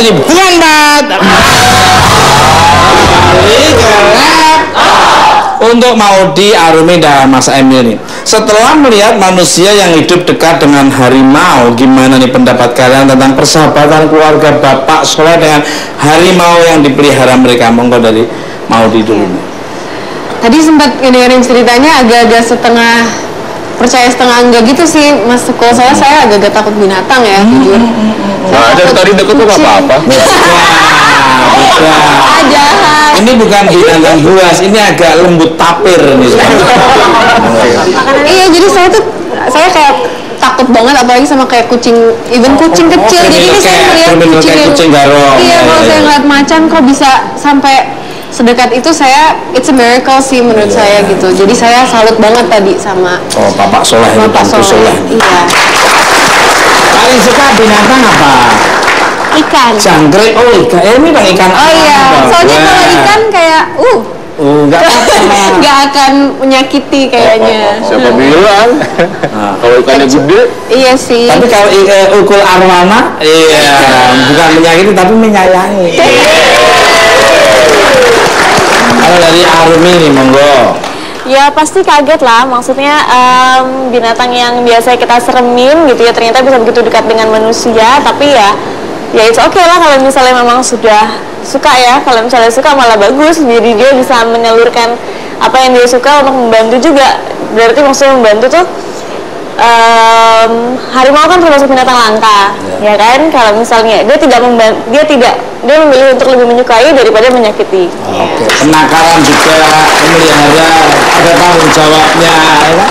sini bukan Pak. Untuk Maudy, Arumi, dan Mas Emil nih, setelah melihat manusia yang hidup dekat dengan harimau, gimana nih pendapat kalian tentang persahabatan keluarga Bapak Soleh dengan harimau yang dipelihara mereka? Monggo dari Maudy dulu. Tadi sempat ngedengerin ceritanya agak-agak setengah percaya setengah enggak gitu sih Mas Tukul. Soalnya saya agak-agak takut binatang ya, jujur. Nah, dari tadi deket tuh gak apa-apa. Jahat. Ini bukan binatang buas, ini agak lembut tapir nih. Iya, jadi saya kayak takut banget, apalagi sama kayak kucing, even kucing kecil. Jadi ini saya melihat kucing garong. Iya, kalau saya ngeliat macan kok bisa sampai sedekat itu, it's a miracle sih menurut saya gitu. Jadi saya salut banget tadi sama Bapak Soleh, Bapak Soleh. Iya. Paling suka binatang apa? Ikan. Jangkrik. Oh, ikan. Ini bang ikan. Oh iya. Soalnya kalau ikan kayak nggak akan menyakiti kayaknya. Siapa bilang? Kalau ikannya gede. Iya sih. Tapi kalau ukul arwana, bukan menyakiti tapi menyayangi. Kalau dari Arumi nih, monggo. Ya pasti kaget lah, maksudnya binatang yang biasa kita seremin gitu ya ternyata bisa begitu dekat dengan manusia. Tapi ya it's okay lah kalau misalnya memang sudah suka ya. Kalau misalnya suka malah bagus, jadi dia bisa menyalurkan apa yang dia suka untuk membantu juga. Berarti maksudnya membantu tuh harimau kan termasuk binatang langka, ya kan? Kalau misalnya dia memilih untuk lebih menyukai daripada menyakiti. Oke. Kenakalan juga memelihara, ada tanggung jawabnya. Ya?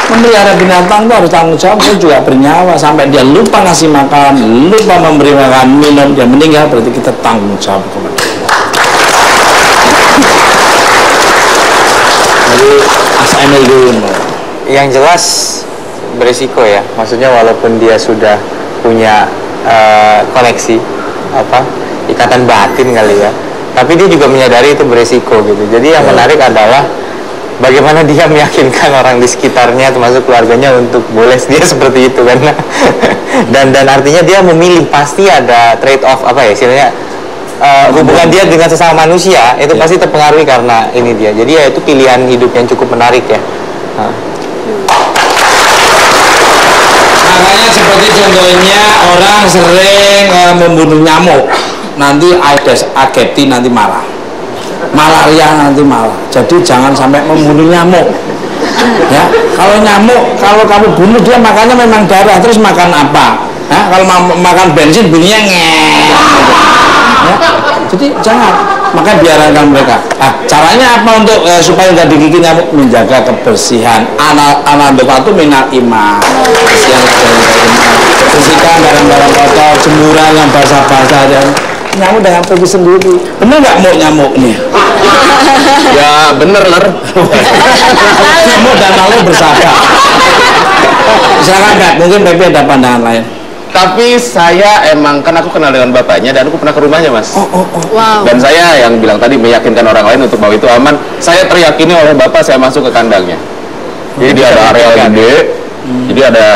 Memelihara binatang itu harus tanggung jawab, itu juga bernyawa. Sampai dia lupa ngasih makan, lupa memberi makan, minum, dia meninggal, berarti kita tanggung jawab kepada dia. Jadi Mas Emil dulu. Yang jelas berisiko ya, maksudnya walaupun dia sudah punya koneksi ikatan batin kali ya, tapi dia juga menyadari itu berisiko gitu. Jadi yang menarik adalah bagaimana dia meyakinkan orang di sekitarnya termasuk keluarganya untuk boleh dia seperti itu kan. dan artinya dia memilih, pasti ada trade off istilahnya hubungan dia dengan sesama manusia itu pasti terpengaruhi karena ini dia. Jadi ya itu pilihan hidup yang cukup menarik ya. Makanya seperti contohnya orang sering membunuh nyamuk, nanti Aedes aegypti nanti marah, malaria nanti marah. Jadi jangan sampai membunuh nyamuk. Ya, kalau nyamuk, kalau kamu bunuh dia makannya memang darah, terus makan apa? Kalau makan bensin bunyinya ngek. Ya, jadi jangan. Maka biarkan mereka. Caranya apa untuk supaya nggak digigit nyamuk? Menjaga kebersihan. Anadofatu minal iman. Bersihkan barang-barang kotor, jemuran yang basah-basah, dan nyamuk dengan pergi sendiri. Benar nggak mau nyamuk nih? Ya bener ler. Nyamuk dan lalu bersahabat. Silakan Kak, mungkin Pepe ada pandangan lain. Tapi saya emang, kan aku kenal dengan bapaknya dan aku pernah ke rumahnya mas. Wow. Dan saya yang bilang tadi meyakinkan orang lain untuk bahwa itu aman. Saya teryakini oleh bapak, saya masuk ke kandangnya. Jadi dia ada areal gede. Jadi ada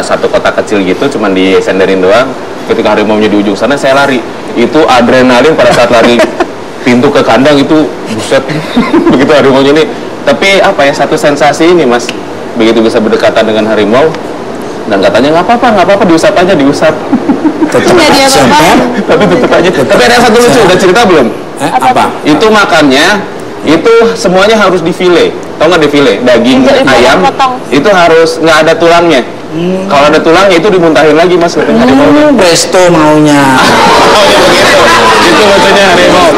satu kotak kecil gitu, cuman disenderin doang. Ketika harimaunya di ujung sana, saya lari. Itu adrenalin pada saat lari pintu ke kandang itu, buset. Begitu harimaunya ini. Tapi satu sensasi ini mas, begitu bisa berdekatan dengan harimau. Dan katanya nggak apa-apa, diusap aja, diusap. Tetap Tapi tetap aja. Tapi ada satu lucu, udah cerita belum? Apa? Itu makannya, itu semuanya harus difile. Tau nggak difile? Daging ayam, itu harus nggak ada tulangnya. Kalau ada tulangnya itu dimuntahin lagi mas. Presto maunya. Itu maksudnya harimau.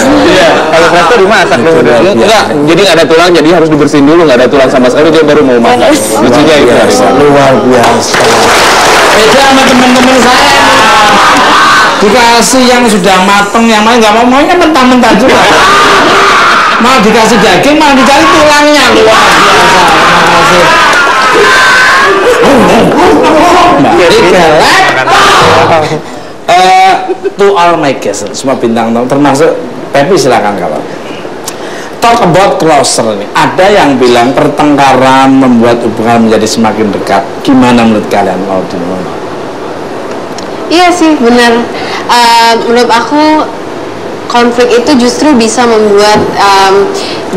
Iya, kalau presto dimasak dulu. Enggak, jadi nggak ada tulang, jadi harus dibersihin dulu, nggak ada tulang sama sekali dia baru mau makan. Lucunya itu luar biasa. Beda sama teman-teman saya. Dikasih yang sudah mateng, yang mana nggak maunya mentah-mentah juga. Mau dikasih daging, mau dicari tulangnya, luar biasa. Jadi to all my guests, semua bintang tamu termasuk Pepi, silakan kalau talk about closer nih. Ada yang bilang pertengkaran membuat hubungan menjadi semakin dekat. Gimana menurut kalian? Iya sih, benar. Menurut aku konflik itu justru bisa membuat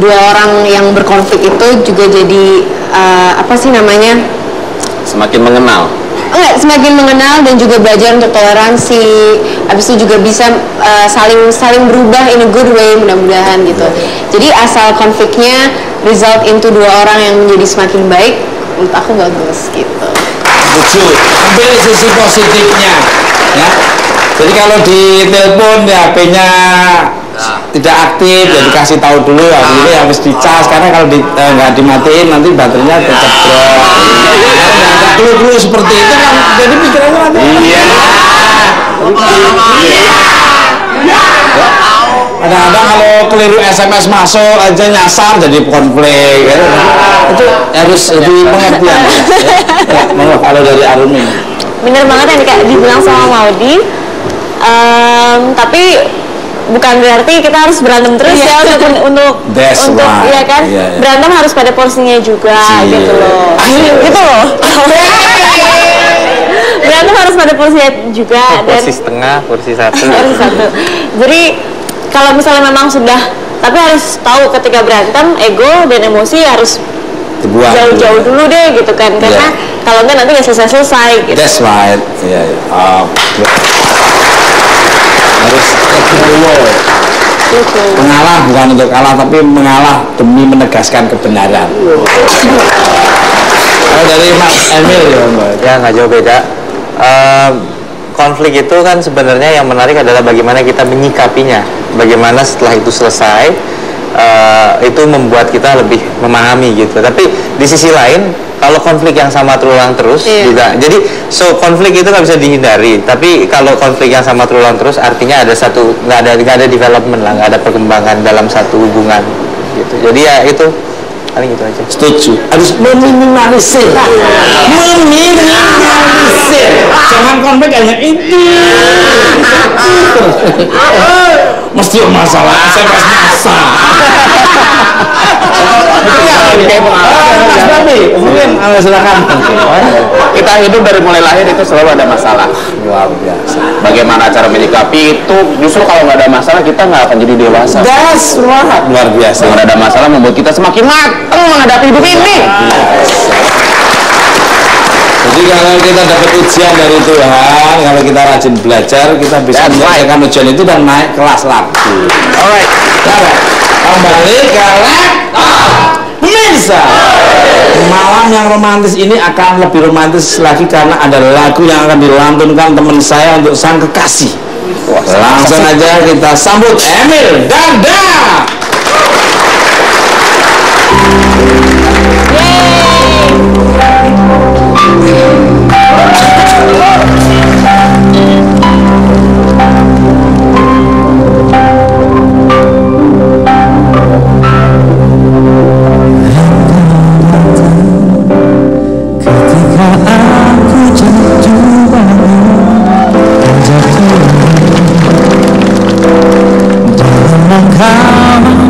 dua orang yang berkonflik itu juga jadi apa sih namanya? Semakin mengenal. Enggak, semakin mengenal dan juga belajar untuk toleransi. Habis itu juga bisa saling berubah in a good way, mudah-mudahan gitu. Jadi asal konfliknya result into dua orang yang menjadi semakin baik, menurut aku bagus gitu. Setuju. Ambil sisi positifnya, ya. Jadi kalau di telepon ya HP-nya tidak aktif, ya dikasih tahu dulu ya ini harus dicas, karena kalau nggak dimatiin nanti baterainya tercebrok. Nggak dulu seperti itu kan, jadi pikirannya nanti. Iya. Kadang-kadang kalau keliru SMS masuk aja nyasar jadi konflik, ya. Itu harus lebih pengertian. Ya, kalau dari Arumi. Bener banget yang dibilang sama Maudi. Tapi bukan berarti kita harus berantem terus ya untuk ya kan, berantem harus pada porsinya juga gitu loh. Gitu loh. Berantem harus pada porsinya juga. Porsi setengah, porsi satu. Jadi kalau misalnya memang sudah, tapi harus tahu ketika berantem ego dan emosi harus jauh-jauh dulu deh gitu kan, karena kalau enggak nanti nggak selesai gitu. That's right. Harus mengalah, bukan untuk kalah, tapi mengalah demi menegaskan kebenaran. Kalau dari Mas Emil ya nggak jauh beda. Konflik itu kan sebenarnya yang menarik adalah bagaimana kita menyikapinya, bagaimana setelah itu selesai, itu membuat kita lebih memahami gitu. Tapi di sisi lain, kalau konflik yang sama terulang terus juga, jadi konflik itu nggak bisa dihindari. Tapi kalau konflik yang sama terulang terus, artinya ada nggak ada development lah, nggak ada perkembangan dalam satu hubungan gitu. Jadi ya itu paling gitu aja. Setuju. Harus meminimalisir. Jangan konflik hanya itu. Mesti masalah SMS masa. Mungkin silakan. Kita hidup dari mulai lahir itu selalu ada masalah. Luar biasa. Bagaimana cara menyikapi itu, justru kalau nggak ada masalah kita nggak akan jadi dewasa. Das, luar biasa. Dengan ada masalah membuat kita semakin matang menghadapi hidup ini. Jadi kalau kita dapat ujian dari Tuhan, kalau kita rajin belajar, kita bisa menyelesaikan ujian itu dan naik kelas lagi. Alright. Kembali ke pemirsa. Malam yang romantis ini akan lebih romantis lagi karena ada lagu yang akan dilantunkan teman saya untuk sang kekasih. Langsung aja kita sambut Emil Danda. Come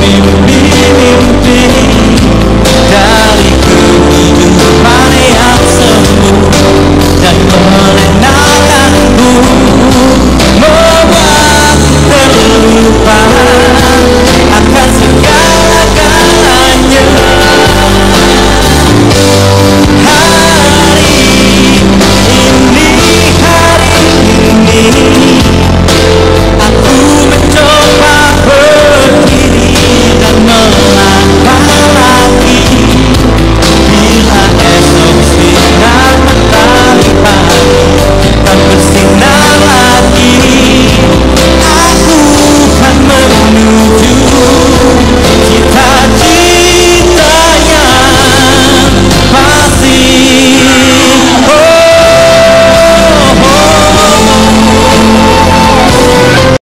Amin.